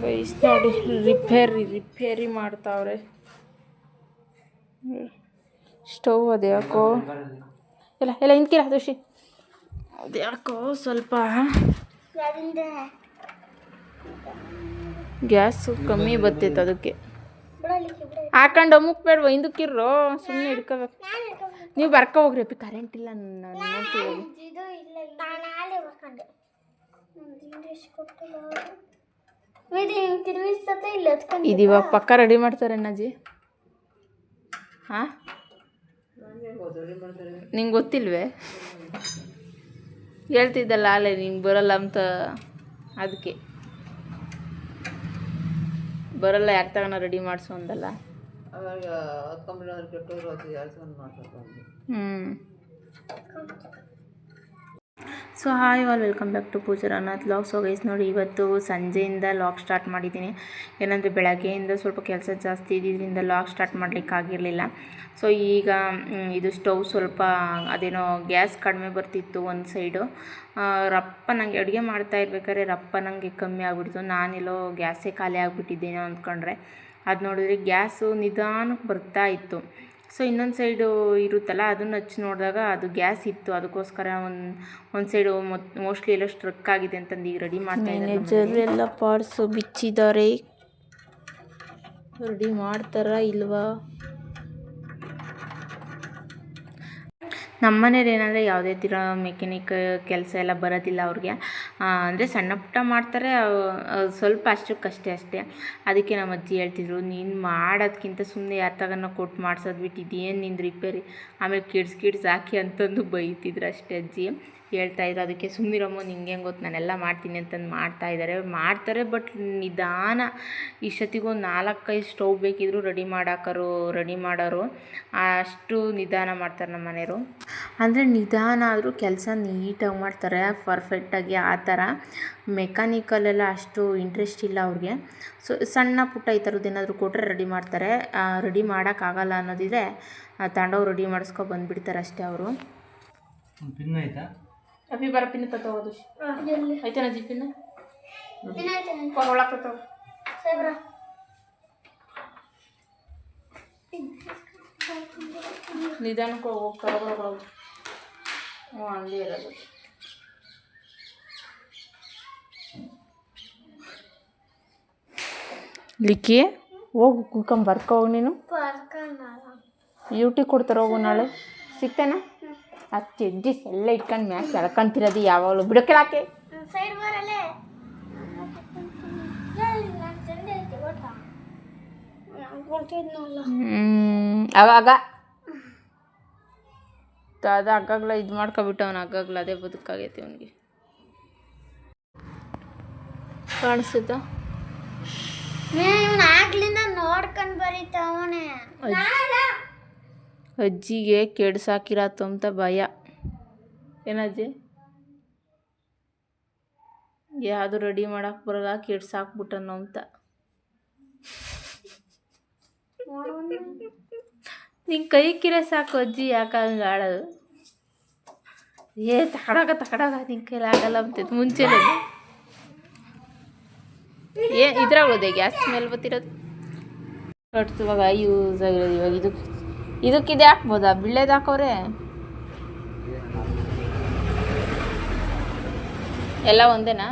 Guys ನೋಡಿ repair ಮಾಡ್ತಾವ್ರೆ. Stove ಅದು ಯಾಕೋ ಎಲ್ಲ ಇಂತಿರ ದೋಷಿ ಅದು ಯಾಕೋ ಸ್ವಲ್ಪ ಗ್ಯಾಸು ಕಮ್ಮಿ ಬರ್ತೈತೆ, ಅದಕ್ಕೆ ಹಾಕೊಂಡು ಮುಕ್ಬೇಡ್ವ ಹಿಂದಕ್ಕಿರೋ, ಸುಮ್ಮನೆ ಹಿಡ್ಕೋಬೇಕು. ನೀವು ಬರ್ಕೊ ಹೋಗ್ರಿ ಅಪ್ಪಿ, ಕರೆಂಟ್ ಇಲ್ಲ. ನಾನು ನೋಡ್ತೀವಿ. ಇದು ಇವಾಗ ಪಕ್ಕ ರೆಡಿ ಮಾಡ್ತಾರೆ ಅಣ್ಣಾಜಿ. ಹಾಂ, ನಿಂಗೆ ಗೊತ್ತಿಲ್ವೇ? ಹೇಳ್ತಿದ್ದಲ್ಲ ಅಲ್ಲೇ ನಿಂಗೆ ಬರಲ್ಲ ಅಂತ, ಅದಕ್ಕೆ ಬರಲ್ಲ ಯಾಕೆ ತಗೋಣ ರೆಡಿ ಮಾಡಿಸು ಅಂದಲ್ಲ. So hi all, welcome back to Pujara ಅನ್ನತ್ ಲಾಗ್. ಸೊ ಗೈಸ್ ನೋಡಿ, ಇವತ್ತು ಸಂಜೆಯಿಂದ ಲಾಗ್ ಸ್ಟಾರ್ಟ್ ಮಾಡಿದ್ದೀನಿ. ಏನಂದರೆ ಬೆಳಗ್ಗೆಯಿಂದ ಸ್ವಲ್ಪ ಕೆಲಸ ಜಾಸ್ತಿ ಇದ್ದಿದ್ದರಿಂದ ಲಾಗ್ ಸ್ಟಾರ್ಟ್ ಮಾಡಲಿಕ್ಕಾಗಿರಲಿಲ್ಲ. ಸೊ ಈಗ ಇದು ಸ್ಟವ್ ಸ್ವಲ್ಪ ಅದೇನೋ ಗ್ಯಾಸ್ ಕಡಿಮೆ ಬರ್ತಿತ್ತು ಒಂದು ಸೈಡು. ರಪ್ಪ ನನಗೆ ಅಡುಗೆ ಮಾಡ್ತಾ ಇರ್ಬೇಕಾದ್ರೆ ರಪ್ಪ ನನಗೆ ಕಮ್ಮಿ ಆಗಿಬಿಡ್ತು. ನಾನೆಲ್ಲೋ ಗ್ಯಾಸೇ ಖಾಲಿ ಆಗಿಬಿಟ್ಟಿದ್ದೇನೋ ಅಂದ್ಕೊಂಡ್ರೆ, ಅದು ನೋಡಿದ್ರೆ ಗ್ಯಾಸು ನಿಧಾನಕ್ಕೆ ಬರ್ತಾ ಇತ್ತು. ಸೊ ಇನ್ನೊಂದು ಸೈಡು ಇರುತ್ತಲ್ಲ, ಅದನ್ನು ಹಚ್ಚಿ ನೋಡಿದಾಗ ಅದು ಗ್ಯಾಸ್ ಇತ್ತು. ಅದಕ್ಕೋಸ್ಕರ ಒಂದು ಸೈಡು ಮೋಸ್ಟ್ಲಿ ಎಲ್ಲ ಸ್ಟ್ರಕ್ ಆಗಿದೆ ಅಂತಂದು ಈಗ ರೆಡಿ ಮಾಡ್ತಾ ಇದ್ದಾರೆ. ಎಲ್ಲ ಪಾರ್ಟ್ಸು ಬಿಚ್ಚಿದ್ದಾರೆ, ರೆಡಿ ಮಾಡ್ತಾರಾ ಇಲ್ವಾ? ನಮ್ಮ ಮನೇಲಿ ಏನಂದರೆ ಯಾವುದೇ ಥರ ಮೆಕ್ಯಾನಿಕ್ ಕೆಲಸ ಎಲ್ಲ ಬರೋದಿಲ್ಲ ಅವ್ರಿಗೆ. ಅಂದರೆ ಸಣ್ಣ ಪುಟ್ಟ ಮಾಡ್ತಾರೆ, ಸ್ವಲ್ಪ ಅಷ್ಟೇ. ಅದಕ್ಕೆ ನಮ್ಮ ಅಜ್ಜಿ ಹೇಳ್ತಿದ್ರು, ನೀನು ಮಾಡೋದಕ್ಕಿಂತ ಸುಮ್ಮನೆ ಯಾರು ತಗೊಂಡು ಕೊಟ್ಟು ಮಾಡ್ಸೋದು ಬಿಟ್ಟು ಇದೇನು ನಿಂದು ರಿಪೇರಿ, ಆಮೇಲೆ ಕಿಡ್ಸ್ ಹಾಕಿ ಅಂತಂದು ಬೈತಿದ್ರು ಅಷ್ಟೇ ಅಜ್ಜಿ ಹೇಳ್ತಾಯಿದ್ರು. ಅದಕ್ಕೆ ಸುಮ್ಮನಿರಮ್ಮ, ನಿಂಗೆ ಹೆಂಗೆ ಗೊತ್ತು, ನಾನೆಲ್ಲ ಮಾಡ್ತೀನಿ ಅಂತಂದು ಮಾಡ್ತಾರೆ. ಬಟ್ ನಿಧಾನ. ಇಷ್ಟೊತ್ತಿಗೂ 4-5 ಸ್ಟವ್ ಬೇಕಿದ್ರು ರೆಡಿ ಮಾಡೋರು ಅಷ್ಟು ನಿಧಾನ ಮಾಡ್ತಾರೆ ನಮ್ಮ ಮನೆಯವರು. ಅಂದರೆ ನಿಧಾನ ಆದರೂ ಕೆಲಸ ನೀಟಾಗಿ ಮಾಡ್ತಾರೆ, ಪರ್ಫೆಕ್ಟಾಗಿ. ಆ ಥರ ಮೆಕ್ಯಾನಿಕಲೆಲ್ಲ ಅಷ್ಟು ಇಂಟ್ರೆಸ್ಟ್ ಇಲ್ಲ ಅವ್ರಿಗೆ. ಸೊ ಸಣ್ಣ ಪುಟ್ಟ ಈ ಥರದ್ದು ಏನಾದರೂ ಕೊಟ್ಟರೆ ರೆಡಿ ಮಾಡ್ತಾರೆ. ರೆಡಿ ಮಾಡೋಕ್ಕಾಗಲ್ಲ ಅನ್ನೋದಿದೆ, ತಗೊಂಡೋಗಿ ರೆಡಿ ಮಾಡಿಸ್ಕೊ ಬಂದುಬಿಡ್ತಾರೆ ಅಷ್ಟೇ ಅವರು. ಪಿನ್ ಆಯಿತಾ ಅಪ್ಪಿ? ಬರ ಪಿನ್ ತಗೋದು ಆಯ್ತಾನ ಜಿ ಪಿನ್ ಒಳಗೆ ತಗೋ. ನಿಧಾನಕ್ಕೆ ಹೋಗ್ತಾರೆ. ಹಂಗೆ ಇರೋದು. ಲಿಕ್ಕಿ ಹೋಗು, ಕುಡ್ಕೊಂಬರ್ಕ ಹೋಗಿ. ನೀನು ಯೂಟ್ಯೂಬ್ ಕೊಡ್ತಾರೆ, ಹೋಗು. ನಾಳೆ ಸಿಗ್ತೇನಾ? ಅಜ್ಜಿ ಎಲ್ಲ ಇಟ್ಕೊಂಡು ಮ್ಯಾಚ್ ಎಳ್ಕೊಂತಿರೋದು ಯಾವಾಗಲೂ. ಬಿಡೋಕೆ ಅವಾಗ ಅದು ಹಗ್ಗಗಳ ಇದು ಮಾಡ್ಕೊಬಿಟ್ಟು ಅವನು ಹಗ್ಗಗಳ ಅದೇ ಬದುಕಾಗೈತಿ ಅವನಿಗೆ. ಕಾಣಿಸುತ್ತಾ? ನೋಡ್ಕೊಂಡು ಬರೀತಾವನೆ. ಅಜ್ಜಿಗೆ ಕೆಡ್ಸಾಕಿರತ್ತು ಅಂತ ಭಯ. ಏನಜ್ಜಿ? ಯಾವುದು ರೆಡಿ ಮಾಡಕ್ಕೆ ಬರಲ್ಲ, ಕೆಡ್ಸಾಕ್ಬಿಟ್ಟನು ಅಂತ. ನಿಂಗೆ ಕೈ ಕಿರೆ ಸಾಕು ಅಜ್ಜಿ, ಯಾಕೆ ಹಂಗೆ ಆಡೋದು? ತಕಡಾಗ ನಿಂಗೆ ಕೈಲಿ ಆಗಲ್ಲ ಅಂತೈತೆ. ಮುಂಚೆ ಇದ್ರಾಗ ಹೋದೆ ಗ್ಯಾಸ್ ಮೇಲೆ ಬತ್ತಿರೋದು ಕಟ್ಸುವಾಗ ಯೂಸ್ ಆಗಿರೋದು. ಇವಾಗ ಇದಕ್ಕಿದೆ ಹಾಕ್ಬೋದಾ? ಬಿಳ್ಳೆದು ಹಾಕೋರೆ ಎಲ್ಲ ಒಂದೇನಾ?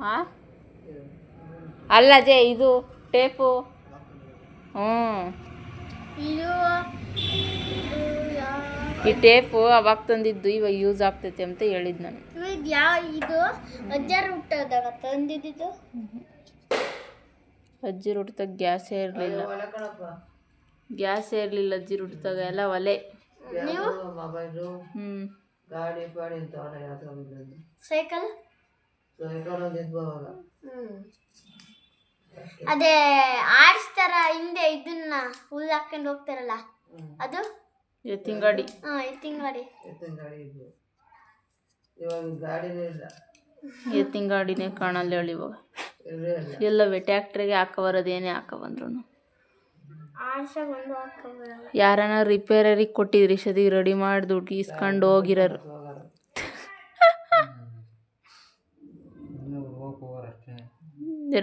ಹಾಂ ಅಲ್ಲ ಅಜೇ, ಇದು ಟೇಪು. ಈ ಟೇಪು ಅವಾಗ ತಂದಿದ್ದು, ಇವಾಗ ಯೂಸ್ ಆಗ್ತೈತೆ ಅಂತ ಹೇಳಿದ್ದು ನಾನು. ಅಜ್ಜಿ ಹುಟ್ಟಿದಾಗ ಗ್ಯಾಸೇ ಇರಲಿಲ್ಲ ಅಜ್ಜಿ ಹುಟ್ಟಿದಾಗ ಎಲ್ಲ ಒಲೆ. ಸೈಕಲ್ ಅದೇ ಆಡಿಸ್ತಾರ ಹಿಂದೆ, ಇದನ್ನ ಹುಲ್ ಹಾಕೊಂಡು ಹೋಗ್ತಾರಲ್ಲ ಅದು ಎತ್ತಿನಗಾಡಿ. ಎತ್ತಿನಗಾಡಿನೇ ಕಾಣಲ್ಲ ಹೇಳಿ ಇವಾಗ. ಎಲ್ಲವೇ ಟ್ಯಾಕ್ಟ್ರಿಗೆ ಹಾಕಬರೋದೇನೇ ಹಾಕಬಂದ್ರು. ಯಾರನ್ನ ರಿಪೇರಿಗೆ ಕೊಟ್ಟಿದ್ರಿ ಸದಿಗೆ ರೆಡಿ ಮಾಡಿ ದುಡ್ಡು ಇಸ್ಕೊಂಡು ಹೋಗಿರೋರು.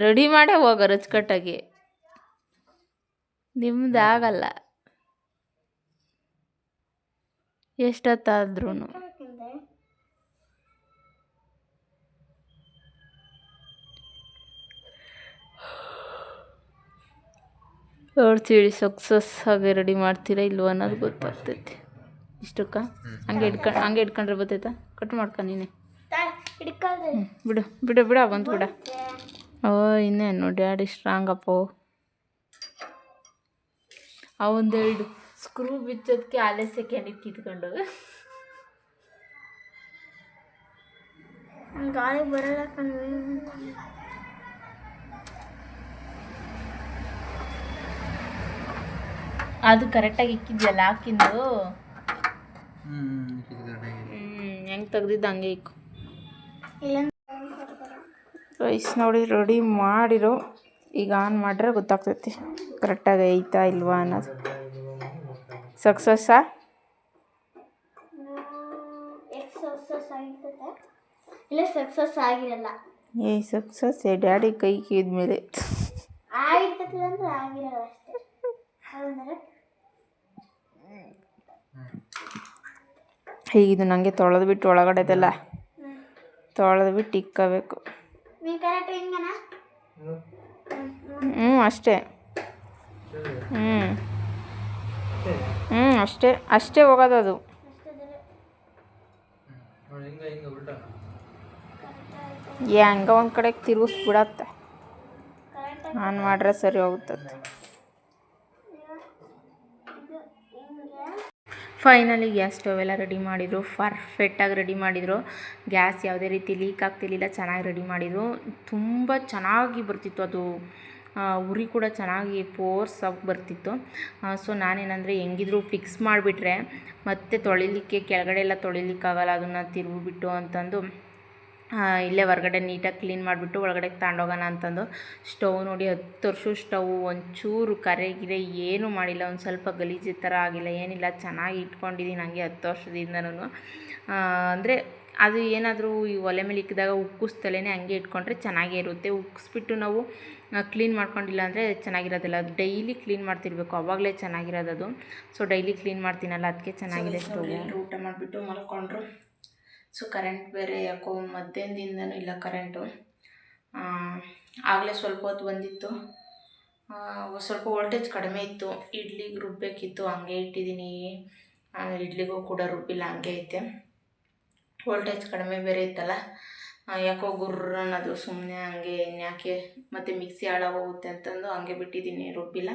ರೆಡಿ ಮಾಡೇ ಹೋಗೋರು ಅಚ್ಚುಕಟ್ಟಾಗಿ. ನಿಮ್ದು ಆಗಲ್ಲ ಎಷ್ಟೊತ್ತಾದ್ರೂ. ನೋಡ್ತೀವಿ ಸಕ್ಸಸ್ ಆಗಿ ರೆಡಿ ಮಾಡ್ತೀರಾ ಇಲ್ವ ಅನ್ನೋದು ಗೊತ್ತಾಗ್ತೈತಿ. ಇಷ್ಟಕ್ಕ ಹಂಗೆ ಇಟ್ಕೊಂಡ್ರೆ ಬರ್ತೈತಾ? ಕಟ್ ಮಾಡ್ಕೊ ನೀನೆ. ಬಿಡು ಬಿಡು ಬಿಡ ಬಂತು ಬಿಡ. ಓ ಇನ್ನೇನು ಡ್ಯಾಡಿ ಸ್ಟ್ರಾಂಗಪ್ಪ. ಅವಂದೆರಡು ಸ್ಕ್ರೂ ಬಿಚ್ಚೋದಕ್ಕೆ ಅಲ್ಲೇ ಸೆಕೆಂಡಿಗೆ ಕಿತ್ಕೊಂಡು ಗಾಳಿ ಬರಲ್ಲ ಕಣ್ವೆ. ಅದು ಕರೆಕ್ಟಾಗಿ ಇಕ್ಕಿದ್ಯಲ್ಲ ಹಾಕಿಂದು. ಹೆಂಗೆ ತೆಗ್ದಿದ್ದು ಹಂಗೆ ಇಕ್ಕು. ರೈಸ್ ನೋಡಿ ರೆಡಿ ಮಾಡಿರೋ. ಈಗ ಆನ್ ಮಾಡ್ರೆ ಗೊತ್ತಾಗ್ತೈತಿ ಕರೆಕ್ಟಾಗಿ ಐತಾ ಇಲ್ವಾ ಅನ್ನೋದು. ಸಕ್ಸಸ್ಸಾ? ಇಲ್ಲ ಸಕ್ಸಸ್ ಆಗಿರಲ್ಲ. ಸಕ್ಸಸ್ ಡ್ಯಾಡಿ ಕೈ ಕಿದ್ಮೇಲೆ ಆಗಿರ್ತೈತಿ ಅಂದ್ರೆ ಆಗಿರಲ್ಲ ಅಷ್ಟೇ. ಹೌದಂದ್ರೆ ಈಗ ಇದು ನನಗೆ ತೊಳೆದ್ಬಿಟ್ಟು ಒಳಗಡೆದೆಲ್ಲ ತೊಳೆದ್ಬಿಟ್ಟು ಇಕ್ಕಬೇಕು. ಅಷ್ಟೇ. ಅಷ್ಟೇ ಅಷ್ಟೇ ಹೋಗೋದು ಅದು. ಹೆಂಗ ಒಂದು ಕಡೆಗೆ ತಿರುಗಿಸ್ಬಿಡತ್ತೆ. ಆನ್ ಮಾಡ್ರೆ ಸರಿ ಹೋಗುತ್ತದೆ. ಫೈನಲಿ ಗ್ಯಾಸ್ ಸ್ಟವ್ ಎಲ್ಲ ರೆಡಿ ಮಾಡಿದರು. ಪರ್ಫೆಕ್ಟಾಗಿ ರೆಡಿ ಮಾಡಿದರು. ಗ್ಯಾಸ್ ಯಾವುದೇ ರೀತಿ ಲೀಕ್ ಆಗ್ತಿರ್ಲಿಲ್ಲ. ಚೆನ್ನಾಗಿ ರೆಡಿ ಮಾಡಿದರು. ತುಂಬ ಚೆನ್ನಾಗಿ ಬರ್ತಿತ್ತು ಅದು. ಉರಿ ಕೂಡ ಚೆನ್ನಾಗಿ ಫೋರ್ಸಾಗಿ ಬರ್ತಿತ್ತು. ಸೊ ನಾನೇನಂದರೆ ಹೆಂಗಿದ್ರು ಫಿಕ್ಸ್ ಮಾಡಿಬಿಟ್ರೆ ಮತ್ತೆ ತೊಳಿಲಿಕ್ಕೆ ಕೆಳಗಡೆ ಎಲ್ಲ ತೊಳಿಲಿಕ್ಕಾಗಲ್ಲ. ಅದನ್ನು ತಿರುಗಿಬಿಟ್ಟು ಅಂತಂದು ಇಲ್ಲೇ ಹೊರಗಡೆ ನೀಟಾಗಿ ಕ್ಲೀನ್ ಮಾಡಿಬಿಟ್ಟು ಒಳಗಡೆ ತಗೊಂಡೋಗೋಣ ಅಂತಂದು. ಸ್ಟವ್ ನೋಡಿ 10 ವರ್ಷದ ಸ್ಟವ್, ಒಂಚೂರು ಕರೆ ಗಿರೆ ಏನೂ ಮಾಡಿಲ್ಲ. ಒಂದು ಸ್ವಲ್ಪ ಗಲೀಜು ಥರ ಆಗಿಲ್ಲ, ಏನಿಲ್ಲ. ಚೆನ್ನಾಗಿ ಇಟ್ಕೊಂಡಿದ್ದೀನಿ ಹಂಗೆ 10 ವರ್ಷದಿಂದನೂ. ಅಂದರೆ ಅದು ಏನಾದರೂ ಈ ಒಲೆ ಮೇಲೆ ಇಕ್ಕಿದಾಗ ಉಕ್ಕಿಸ್ತಲೇ ಹಂಗೆ ಇಟ್ಕೊಂಡ್ರೆ ಚೆನ್ನಾಗೇ ಇರುತ್ತೆ. ಉಕ್ಕಿಸ್ಬಿಟ್ಟು ನಾವು ಕ್ಲೀನ್ ಮಾಡ್ಕೊಂಡಿಲ್ಲ ಅಂದರೆ ಚೆನ್ನಾಗಿರೋದಿಲ್ಲ. ಅದು ಡೈಲಿ ಕ್ಲೀನ್ ಮಾಡ್ತಿರ್ಬೇಕು, ಆವಾಗಲೇ ಚೆನ್ನಾಗಿರೋದು. ಸೊ ಡೈಲಿ ಕ್ಲೀನ್ ಮಾಡ್ತೀನಲ್ಲ ಅದಕ್ಕೆ ಚೆನ್ನಾಗಿದೆ ಸ್ಟವ್. ಊಟ ಮಾಡಿಬಿಟ್ಟು ಮಲ್ಕೊಂಡ್ರು. ಸೊ ಕರೆಂಟ್ ಬೇರೆ ಯಾಕೋ ಮಧ್ಯಾಹ್ನದಿಂದನೂ ಇಲ್ಲ ಕರೆಂಟು. ಆಗಲೇ ಸ್ವಲ್ಪ ಹೊತ್ತು ಬಂದಿತ್ತು. ಸ್ವಲ್ಪ ವೋಲ್ಟೇಜ್ ಕಡಿಮೆ ಇತ್ತು. ಇಡ್ಲಿಗೆ ರುಬ್ಬೇಕಿತ್ತು, ಹಂಗೆ ಇಟ್ಟಿದ್ದೀನಿ. ಇಡ್ಲಿಗೂ ಕೂಡ ರುಬ್ಬಿಲ್ಲ, ಹಂಗೆ ಐತೆ. ವೋಲ್ಟೇಜ್ ಕಡಿಮೆ ಬೇರೆ ಇತ್ತಲ್ಲ, ಯಾಕೋ ಗುರ್ರ ಅನ್ನೋದು. ಸುಮ್ಮನೆ ಹಂಗೆ ಇನ್ಯಾಕೆ ಮತ್ತು ಮಿಕ್ಸಿ ಹಾಳಾಗೋಗುತ್ತೆ ಅಂತಂದು ಹಂಗೆ ಬಿಟ್ಟಿದ್ದೀನಿ, ರುಬ್ಬಿಲ್ಲ.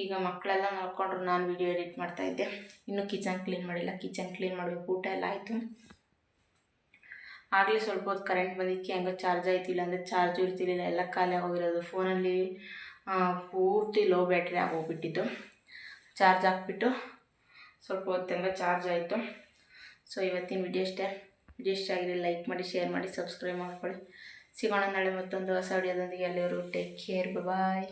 ಈಗ ಮಕ್ಕಳೆಲ್ಲ ನೋಡ್ಕೊಂಡ್ರು, ನಾನು ವಿಡಿಯೋ ಎಡಿಟ್ ಮಾಡ್ತಾಯಿದ್ದೆ. ಇನ್ನೂ ಕಿಚನ್ ಕ್ಲೀನ್ ಮಾಡಿಲ್ಲ. ಕಿಚನ್ ಕ್ಲೀನ್ ಮಾಡಬೇಕು. ಊಟ ಎಲ್ಲ ಆಯಿತು. ಆಗಲೇ ಸ್ವಲ್ಪ ಹೊತ್ತು ಕರೆಂಟ್ ಬಂದಿದ್ದಕ್ಕೆ ಹೆಂಗೋ ಚಾರ್ಜ್ ಆಯ್ತಿಲ್ಲ, ಅಂದರೆ ಚಾರ್ಜು ಇರ್ತಿರ್ಲಿಲ್ಲ, ಎಲ್ಲ ಖಾಲಿ ಆಗೋಗಿರೋದು. ಫೋನಲ್ಲಿ ಪೂರ್ತಿ ಲೋ ಬ್ಯಾಟ್ರಿ ಆಗೋಗ್ಬಿಟ್ಟಿತ್ತು. ಚಾರ್ಜ್ ಹಾಕ್ಬಿಟ್ಟು ಸ್ವಲ್ಪ ಹೊತ್ತು ಹೆಂಗೋ ಚಾರ್ಜ್ ಆಯಿತು. ಸೊ ಇವತ್ತಿನ ವಿಡಿಯೋ ಇಷ್ಟ ಆಗಿದ್ರೆ ಲೈಕ್ ಮಾಡಿ, ಶೇರ್ ಮಾಡಿ, ಸಬ್ಸ್ಕ್ರೈಬ್ ಮಾಡ್ಕೊಳ್ಳಿ. ಸಿಗೋಣ ನಾಳೆ ಮತ್ತೊಂದು ಹೊಸ ವಿಡಿಯೋದೊಂದಿಗೆ. ಎಲ್ಲರೂ ಟೇಕ್ ಕೇರ್, ಬಾಯ್.